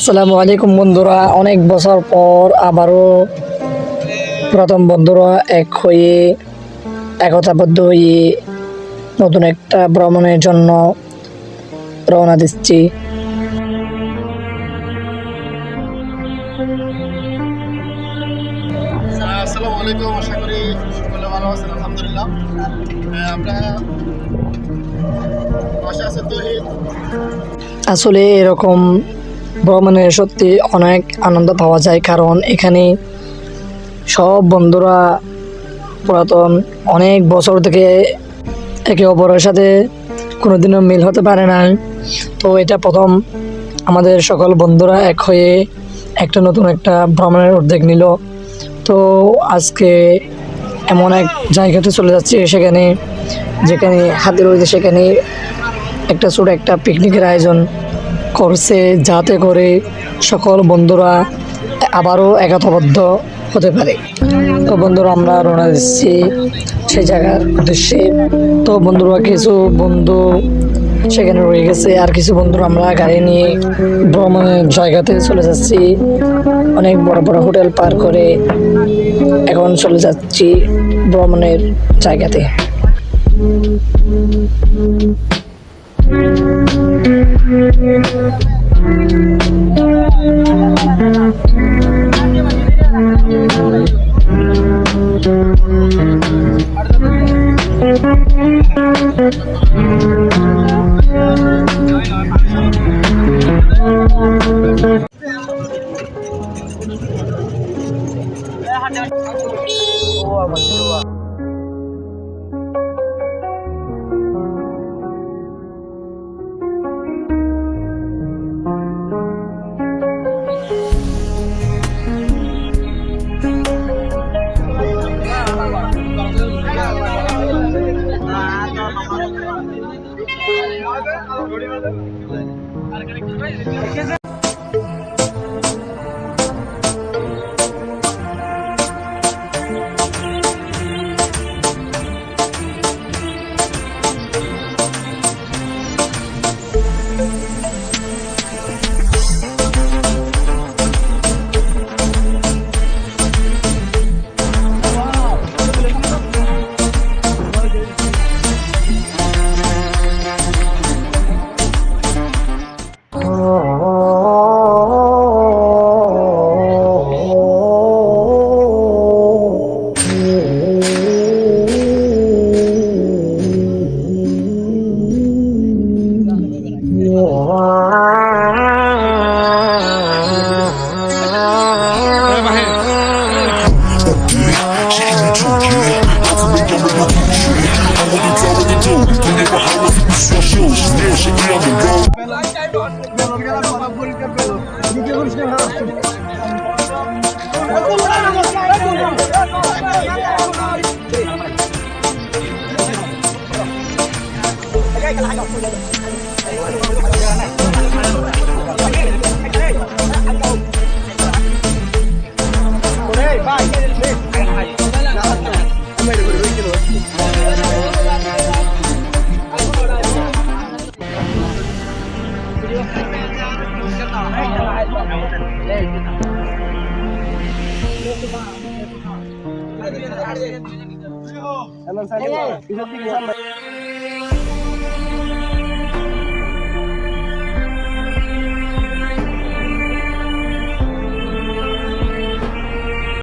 আসসালামু আলাইকুম বন্ধুরা, অনেক বছর পর আবারও প্রথম বন্ধুরা একতাবদ্ধ হয়ে নতুন একটা ভ্রমণের জন্য রওনা দিচ্ছি। আসসালামু আলাইকুম, আশা করি সকলে ভালো আছেন। আলহামদুলিল্লাহ। আমরা বাসা আছে তৌহিদ। আসলে এরকম ভ্রমণে সত্যি অনেক আনন্দ পাওয়া যায়, কারণ এখানে সব বন্ধুরা পুরাতন অনেক বছর থেকে একে অপরের সাথে কোনোদিনও মিল হতে পারে না। তো এটা প্রথম আমাদের সকল বন্ধুরা এক হয়ে নতুন একটা ভ্রমণের উদ্যোগ নিল। তো আজকে এমন এক জায়গাতে চলে যাচ্ছি যেখানে হাতে রয়েছে, সেখানে ছোট একটা পিকনিকের আয়োজন করছে, যাতে করে সকল বন্ধুরা আবারও একতাবদ্ধ হতে পারে। তো বন্ধুরা, আমরা রওনা দিচ্ছি সেই জায়গার উদ্দেশ্যে। তো বন্ধুরা, কিছু বন্ধু সেখানে রয়ে গেছে, আর কিছু বন্ধুরা আমরা গাড়ি নিয়ে ভ্রমণের জায়গাতে চলে যাচ্ছি। অনেক বড় বড় হোটেল পার করে এখন চলে যাচ্ছি ভ্রমণের জায়গাতে।